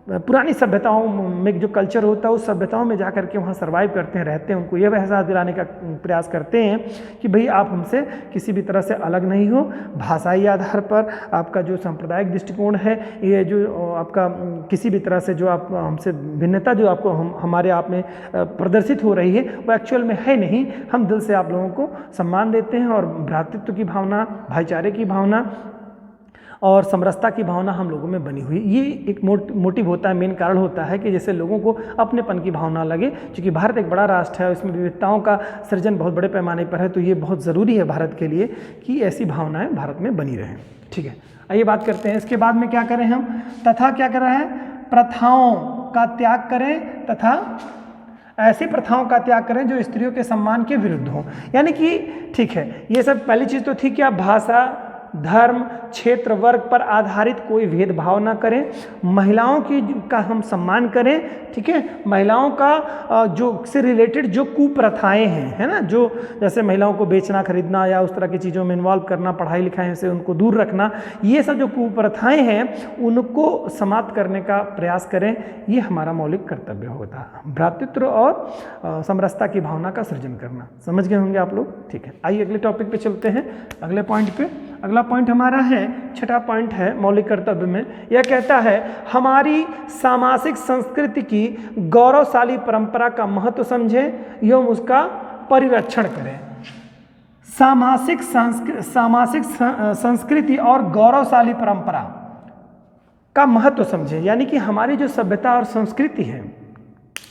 पुरानी सभ्यताओं में जो कल्चर होता है उस सभ्यताओं में जा करके वहाँ सर्वाइव करते हैं, रहते हैं। उनको यह एहसास दिलाने का प्रयास करते हैं कि भाई आप हमसे किसी भी तरह से अलग नहीं हो। भाषाई आधार पर आपका जो सांप्रदायिक दृष्टिकोण है, ये जो आपका किसी भी तरह से जो आप हमसे भिन्नता जो आपको हमारे आप में प्रदर्शित हो रही है वो एक्चुअल में है नहीं। हम दिल से आप लोगों को सम्मान देते हैं और भ्रातृत्व की भावना, भाईचारे की भावना और समरसता की भावना हम लोगों में बनी हुई। ये एक मोटिव होता है, मेन कारण होता है कि जैसे लोगों को अपनेपन की भावना लगे। क्योंकि भारत एक बड़ा राष्ट्र है, इसमें विविधताओं का सृजन बहुत बड़े पैमाने पर है, तो ये बहुत ज़रूरी है भारत के लिए कि ऐसी भावनाएं भारत में बनी रहें। ठीक है, आइए बात करते हैं इसके बाद में क्या करें हम, तथा क्या कर रहे हैं, प्रथाओं का त्याग करें तथा ऐसी प्रथाओं का त्याग करें जो स्त्रियों के सम्मान के विरुद्ध हों। यानी कि ठीक है, ये सब पहली चीज़ तो थी कि आप भाषा, धर्म, क्षेत्र, वर्ग पर आधारित कोई भेदभाव ना करें, महिलाओं की का हम सम्मान करें, ठीक है। महिलाओं का जो से रिलेटेड जो कुप्रथाएं हैं, है ना, जो जैसे महिलाओं को बेचना खरीदना या उस तरह की चीज़ों में इन्वॉल्व करना, पढ़ाई लिखाई से उनको दूर रखना, ये सब जो कुप्रथाएं हैं उनको समाप्त करने का प्रयास करें। ये हमारा मौलिक कर्तव्य होता है, भ्रातृत्व और समरसता की भावना का सृजन करना। समझ गए होंगे आप लोग, ठीक है। आइए अगले टॉपिक पे चलते हैं, अगले पॉइंट पे। अगला पॉइंट हमारा है, छठा पॉइंट है मौलिक कर्तव्य में, यह कहता है हमारी सामाजिक संस्कृति की गौरवशाली परंपरा का महत्व समझें एवं उसका परिरक्षण करें। सामाजिक संस्कृति और गौरवशाली परंपरा का महत्व समझें, यानी कि हमारी जो सभ्यता और संस्कृति है,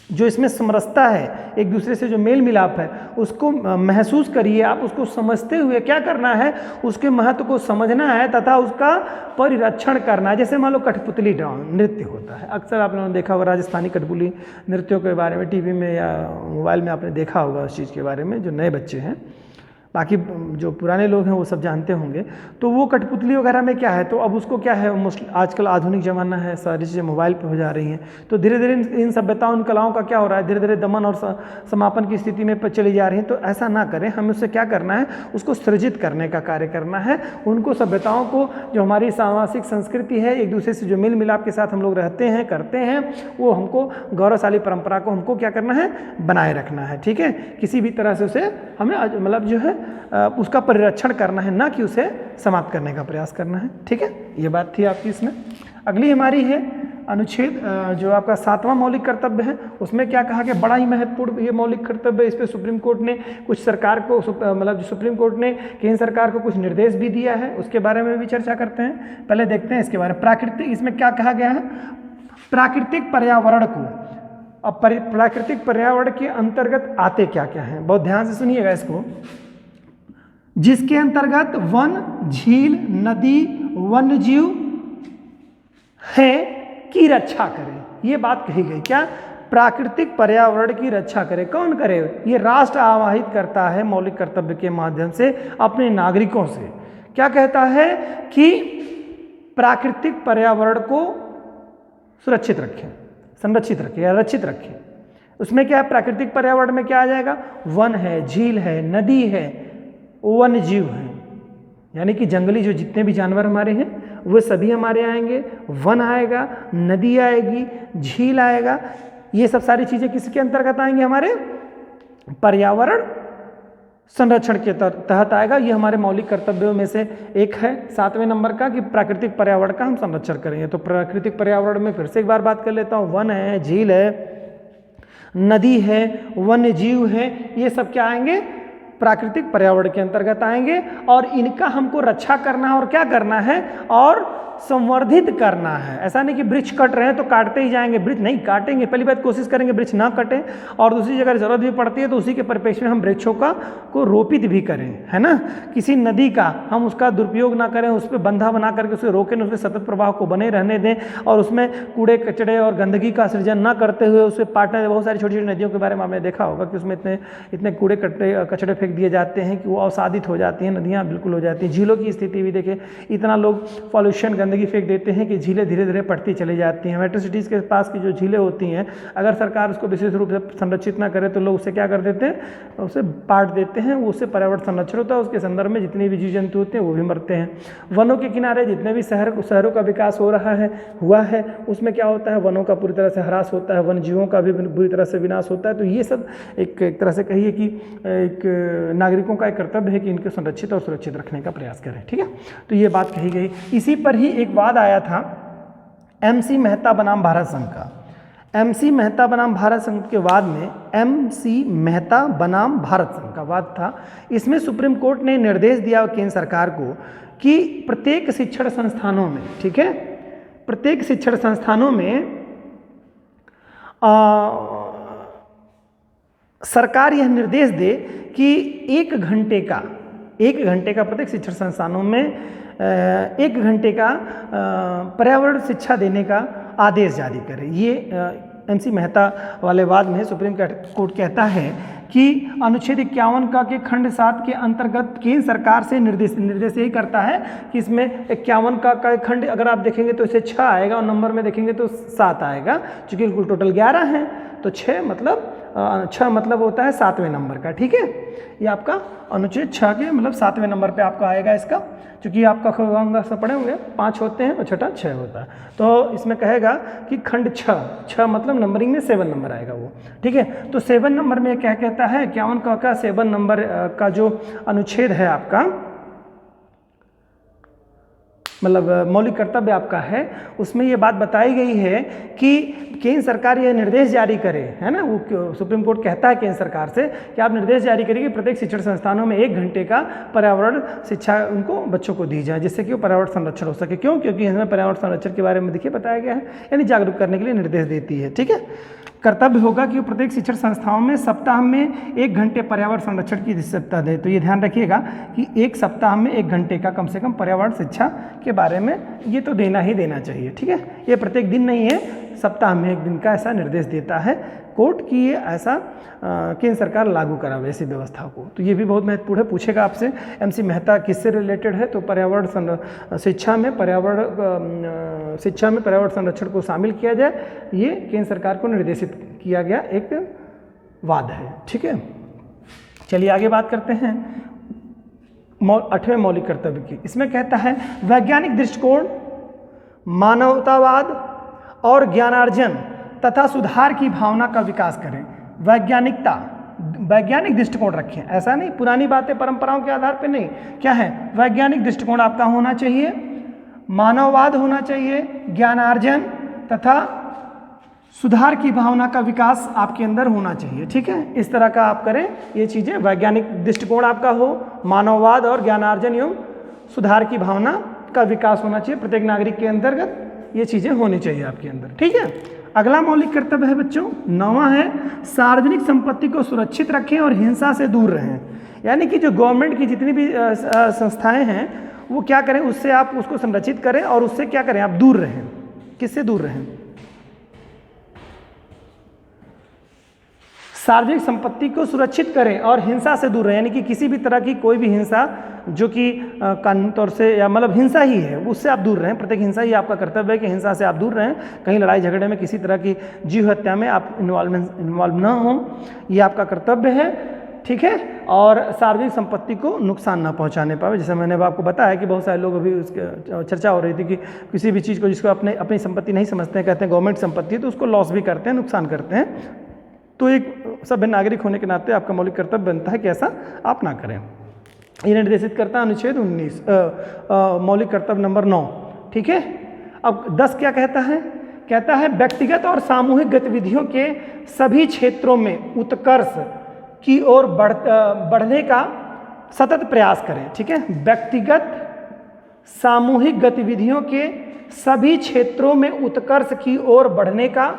जो इसमें समरसता है, एक दूसरे से जो मेल मिलाप है, उसको महसूस करिए। आप उसको समझते हुए क्या करना है, उसके महत्व को समझना है तथा उसका परिरक्षण करना है। जैसे मान लो कठपुतली नृत्य होता है, अक्सर आप लोगों ने देखा होगा राजस्थानी कठपुतली नृत्यों के बारे में टीवी में या मोबाइल में आपने देखा होगा उस चीज़ के बारे में, जो नए बच्चे हैं, बाकी जो पुराने लोग हैं वो सब जानते होंगे। तो वो कठपुतली वगैरह में क्या है, तो अब उसको क्या है, आजकल आधुनिक ज़माना है, सारी चीज़ें मोबाइल पे हो जा रही हैं, तो धीरे धीरे इन सभ्यताओं, इन कलाओं का क्या हो रहा है, धीरे धीरे दमन और समापन की स्थिति में चली जा रही हैं। तो ऐसा ना करें, हमें उससे क्या करना है, उसको सृजित करने का कार्य करना है। उनको सभ्यताओं को, जो हमारी सामाजिक संस्कृति है, एक दूसरे से जो मेल मिलाप के साथ हम लोग रहते हैं, करते हैं, वो हमको गौरवशाली परंपरा को हमको क्या करना है, बनाए रखना है, ठीक है। किसी भी तरह से उसे हमें मतलब जो है उसका परिरक्षण करना है, ना कि उसे समाप्त करने का प्रयास करना है, ठीक है। ये बात थी आपकी इसमें। अगली हमारी है अनुच्छेद जो आपका 7वां मौलिक कर्तव्य है, उसमें क्या कहा कि बड़ा ही महत्वपूर्ण ये मौलिक कर्तव्य है। इस पर सुप्रीम कोर्ट ने कुछ सरकार को मतलब सुप्रीम कोर्ट ने केंद्र सरकार को कुछ निर्देश भी दिया है, उसके बारे में भी चर्चा करते हैं। पहले देखते हैं इसके बारे में। प्राकृतिक, इसमें क्या कहा गया है, प्राकृतिक पर्यावरण को, अब प्राकृतिक पर्यावरण के अंतर्गत आते क्या क्या है, बहुत ध्यान से सुनिएगा इसको, जिसके अंतर्गत वन, झील, नदी, वन्य जीव है की रक्षा करें। ये बात कही गई, क्या, प्राकृतिक पर्यावरण की रक्षा करे। कौन करे, ये राष्ट्र आवाहित करता है मौलिक कर्तव्य के माध्यम से अपने नागरिकों से। क्या कहता है कि प्राकृतिक पर्यावरण को सुरक्षित रखें, संरक्षित रखें या रक्षित रखें। उसमें क्या है, प्राकृतिक पर्यावरण में क्या आ जाएगा, वन है, झील है, नदी है, वन्य जीव हैं, यानी कि जंगली जो जितने भी जानवर हमारे हैं वो सभी हमारे आएंगे, वन आएगा, नदी आएगी, झील आएगा, ये सब सारी चीज़ें किसके अंतर्गत आएंगे, हमारे पर्यावरण संरक्षण के तहत आएगा। ये हमारे मौलिक कर्तव्यों में से एक है 7वें नंबर का, कि प्राकृतिक पर्यावरण का हम संरक्षण करेंगे। तो प्राकृतिक पर्यावरण में फिर से एक बार बात कर लेता हूँ, वन है, झील है, नदी है, वन्य जीव है, ये सब क्या आएंगे, प्राकृतिक पर्यावरण के अंतर्गत आएंगे। और इनका हमको रक्षा करना है और क्या करना है, और संवर्धित करना है। ऐसा नहीं कि वृक्ष कट रहे हैं तो काटते ही जाएंगे, वृक्ष नहीं काटेंगे, पहली बात कोशिश करेंगे वृक्ष ना कटें, और दूसरी जगह जरूरत भी पड़ती है तो उसी के परिप्रेक्ष्य में हम वृक्षों को रोपित भी करें, है ना। किसी नदी का हम उसका दुरुपयोग ना करें, उस पर बंधा बना करके उसे रोकें, उसके सतत प्रवाह को बने रहने दें, और उसमें कूड़े कचड़े और गंदगी का सृजन ना करते हुए उसे पाटने दें। बहुत सारी छोटी छोटी नदियों के बारे में आपने देखा होगा कि उसमें इतने कूड़े कचड़े फेंक दिए जाते हैं कि वो अवसादित हो जाती हैं, नदियाँ बिल्कुल हो जाती हैं। झीलों की स्थिति भी देखें, इतना लोग पॉल्यूशन गंदगी फेंक देते हैं कि झीलें धीरे धीरे पड़ती चली जाती हैं। मेट्रो सिटीज़ के पास की जो झीलें होती हैं, अगर सरकार उसको विशेष रूप से संरक्षित ना करे तो लोग उसे क्या कर देते हैं, उसे पाट देते हैं, उससे पर्यावरण संरक्षण होता है, उसके संदर्भ में जितने भी जीव जंतु होते हैं वो भी मरते हैं। वनों के किनारे जितने भी शहरों का विकास हुआ है उसमें क्या होता है, वनों का पूरी तरह से ह्रास होता है, वन जीवों का भी बुरी तरह से विनाश होता है। तो ये सब एक तरह से कहिए कि एक नागरिकों का एक कर्तव्य है कि इनको संरक्षित और सुरक्षित रखने का प्रयास करें, ठीक है। तो ये बात कही गई। इसी पर ही एक वाद आया था MC मेहता बनाम भारत संघ का। MC मेहता बनाम भारत संघ के वाद में MC मेहता बनाम भारत संघ का वाद था। इसमें सुप्रीम कोर्ट ने निर्देश दिया केंद्र सरकार को कि प्रत्येक शिक्षण संस्थानों में, ठीक है, प्रत्येक शिक्षण संस्थानों में सरकार यह निर्देश दे कि 1 घंटे का प्रत्येक शिक्षण संस्थानों में 1 घंटे का पर्यावरण शिक्षा देने का आदेश जारी करे। ये MC मेहता वाले वाद में सुप्रीम कोर्ट कहता है कि अनुच्छेद 51 का के खंड 7 के अंतर्गत केंद्र सरकार से निर्देश यही करता है कि इसमें 51 का खंड अगर आप देखेंगे तो इसे 6 आएगा और नंबर में देखेंगे तो 7 आएगा, चूँकि कुल टोटल 11 हैं तो 6 मतलब होता है 7वें नंबर का। ठीक है, ये आपका अनुच्छेद 6 के मतलब 7वें नंबर पे आपका आएगा इसका, क्योंकि आपका खंड से पढ़े होंगे 5 होते हैं और छठा 6 होता है। तो इसमें कहेगा कि खंड 6 मतलब नंबरिंग में 7 नंबर आएगा वो। ठीक है, तो 7 नंबर में क्या कहता है, 51 का 7 नंबर का जो अनुच्छेद है आपका, मतलब मौलिक कर्तव्य आपका है, उसमें ये बात बताई गई है कि केंद्र सरकार यह निर्देश जारी करे, है ना, वो सुप्रीम कोर्ट कहता है केंद्र सरकार से कि आप निर्देश जारी करिए कि प्रत्येक शिक्षण संस्थानों में 1 घंटे का पर्यावरण शिक्षा उनको बच्चों को दी जाए, जिससे कि वो पर्यावरण संरक्षण हो सके। क्यों? क्योंकि इसमें पर्यावरण संरक्षण के बारे में देखिए बताया गया है, यानी जागरूक करने के लिए निर्देश देती है। ठीक है, कर्तव्य होगा कि प्रत्येक शिक्षण संस्थाओं में सप्ताह में 1 घंटे पर्यावरण संरक्षण की सप्ताह दे। तो ये ध्यान रखिएगा कि एक सप्ताह में 1 घंटे का कम से कम पर्यावरण शिक्षा के बारे में ये तो देना ही देना चाहिए। ठीक है, ये प्रत्येक दिन नहीं है, सप्ताह में 1 दिन का ऐसा निर्देश देता है कोर्ट कि ये ऐसा केंद्र सरकार लागू करावे ऐसी व्यवस्था को। तो ये भी बहुत महत्वपूर्ण है, पूछेगा आपसे MC मेहता किससे रिलेटेड है, तो पर्यावरण शिक्षा में पर्यावरण संरक्षण को शामिल किया जाए, ये केंद्र सरकार को निर्देशित किया गया एक वाद है। ठीक है, चलिए आगे बात करते हैं 8वें मौलिक कर्तव्य की। इसमें कहता है वैज्ञानिक दृष्टिकोण, मानवतावाद और ज्ञानार्जन तथा सुधार की भावना का विकास करें। वैज्ञानिक दृष्टिकोण रखें, ऐसा नहीं पुरानी बातें परंपराओं के आधार पर नहीं, क्या है, वैज्ञानिक दृष्टिकोण आपका होना चाहिए, मानववाद होना चाहिए, ज्ञानार्जन तथा सुधार की भावना का विकास आपके अंदर होना चाहिए। ठीक है, इस तरह का आप करें ये चीज़ें, वैज्ञानिक दृष्टिकोण आपका हो, मानववाद और ज्ञानार्जन एवं सुधार की भावना का विकास होना चाहिए प्रत्येक नागरिक के अंतर्गत, ये चीज़ें होनी चाहिए आपके अंदर। ठीक है, अगला मौलिक कर्तव्य है बच्चों 9वां है सार्वजनिक संपत्ति को सुरक्षित रखें और हिंसा से दूर रहें। यानी कि जो गवर्नमेंट की जितनी भी संस्थाएं हैं वो क्या करें, उससे आप उसको संरक्षित करें और उससे क्या करें, आप दूर रहें। किससे दूर रहें? सार्वजनिक संपत्ति को सुरक्षित करें और हिंसा से दूर रहें, यानी कि किसी भी तरह की कोई भी हिंसा जो कि कानूनी तौर से या मतलब हिंसा ही है उससे आप दूर रहें। प्रत्येक हिंसा ही आपका कर्तव्य है कि हिंसा से आप दूर रहें, कहीं लड़ाई झगड़े में किसी तरह की जीव हत्या में आप इन्वॉल्व ना हो, ये आपका कर्तव्य है। ठीक है, और सार्वजनिक संपत्ति को नुकसान ना पहुंचाने पाए। जैसे मैंने आपको बताया कि बहुत सारे लोग अभी उसके चर्चा हो रही थी कि किसी भी चीज़ को जिसको अपनी संपत्ति नहीं समझते हैं, कहते हैं गवर्नमेंट संपत्ति है, तो उसको लॉस भी करते हैं, नुकसान करते हैं। तो एक सभ्य नागरिक होने के नाते आपका मौलिक कर्तव्य बनता है कि ऐसा आप ना करें। ये निर्देशित करता है अनुच्छेद 19 मौलिक कर्तव्य नंबर 9। ठीक है, अब 10 क्या कहता है? कहता है व्यक्तिगत और सामूहिक गतिविधियों के सभी क्षेत्रों में उत्कर्ष की ओर बढ़ने का सतत प्रयास करें। ठीक है, व्यक्तिगत सामूहिक गतिविधियों के सभी क्षेत्रों में उत्कर्ष की ओर बढ़ने का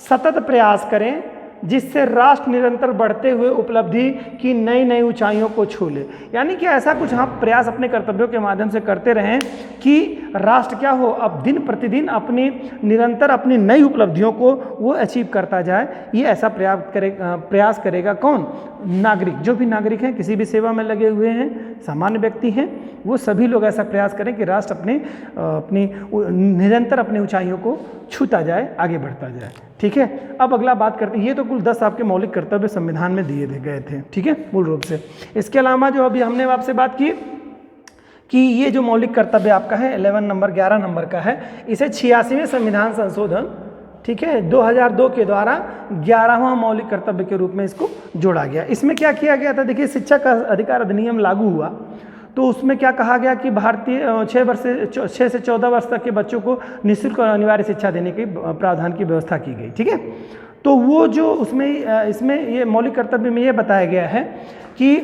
सतत प्रयास करें, जिससे राष्ट्र निरंतर बढ़ते हुए उपलब्धि की नई नई ऊंचाइयों को छू ले। यानी कि ऐसा कुछ हम प्रयास अपने कर्तव्यों के माध्यम से करते रहें कि राष्ट्र क्या हो, अब दिन प्रतिदिन निरंतर अपनी नई उपलब्धियों को वो अचीव करता जाए। ये ऐसा प्रयास करेगा कौन? नागरिक। जो भी नागरिक हैं, किसी भी सेवा में लगे हुए हैं, सामान्य व्यक्ति हैं, वो सभी लोग ऐसा प्रयास करें कि राष्ट्र अपनी निरंतर अपनी ऊंचाइयों को छूता जाए, आगे बढ़ता जाए। ठीक है, अब अगला बात करते हैं। ये तो कुल 10 आपके मौलिक कर्तव्य संविधान में दिए गए थे। ठीक है, मूल रूप से। इसके अलावा जो अभी हमने आपसे बात की कि ये जो मौलिक कर्तव्य आपका है 11 नंबर का है, इसे 86वें संविधान संशोधन, ठीक है, 2002 के द्वारा 11वां मौलिक कर्तव्य के रूप में इसको जोड़ा गया। इसमें क्या किया गया था? देखिए, शिक्षा का अधिकार अधिनियम लागू हुआ तो उसमें क्या कहा गया कि भारतीय 6 से 14 वर्ष तक के बच्चों को निःशुल्क और अनिवार्य शिक्षा देने की प्रावधान की व्यवस्था की गई। ठीक है, तो वो जो इसमें ये मौलिक कर्तव्य में ये बताया गया है कि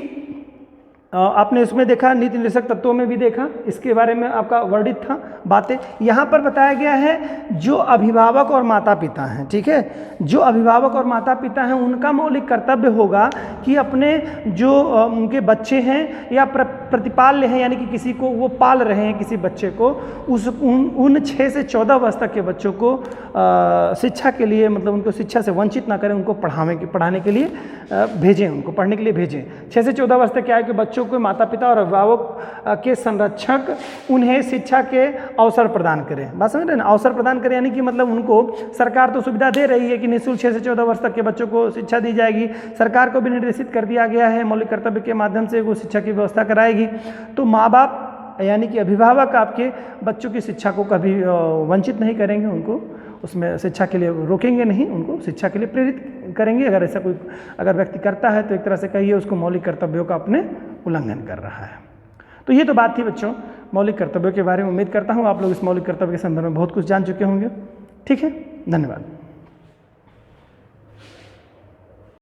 आपने उसमें देखा, नीति निर्देशक तत्वों में भी देखा, इसके बारे में आपका वर्णित था बातें। यहाँ पर बताया गया है जो अभिभावक और माता पिता हैं, ठीक है, जो अभिभावक और माता पिता हैं उनका मौलिक कर्तव्य होगा कि अपने जो उनके बच्चे हैं या प्रतिपाल्य हैं, यानी कि किसी को वो पाल रहे हैं किसी बच्चे को, उन 6 से 14 वर्ष तक के बच्चों को शिक्षा के लिए, मतलब उनको शिक्षा से वंचित ना करें, उनको पढ़ाने के लिए भेजें, उनको पढ़ने के लिए भेजें। 6 से 14 वर्ष तक क्या है कि बच्चों को माता पिता और अभिभावक के संरक्षक उन्हें शिक्षा के अवसर प्रदान करें। बात समझ रहे हैं ना, अवसर प्रदान करें यानी कि मतलब उनको सरकार तो सुविधा दे रही है कि निःशुल्क 6 से 14 वर्ष तक के बच्चों को शिक्षा दी जाएगी, सरकार को भी निर्देशित कर दिया गया है मौलिक कर्तव्य के माध्यम से वो शिक्षा की व्यवस्था कराएगी। तो माँ बाप यानी कि अभिभावक आपके बच्चों की शिक्षा को कभी वंचित नहीं करेंगे, उनको उसमें शिक्षा के लिए रोकेंगे नहीं, उनको शिक्षा के लिए प्रेरित करेंगे। अगर ऐसा कोई अगर व्यक्ति करता है तो एक तरह से कहिए उसको मौलिक कर्तव्यों का अपने उल्लंघन कर रहा है। तो ये तो बात थी बच्चों मौलिक कर्तव्यों के बारे में। उम्मीद करता हूँ आप लोग इस मौलिक कर्तव्य के संदर्भ में बहुत कुछ जान चुके होंगे। ठीक है, धन्यवाद।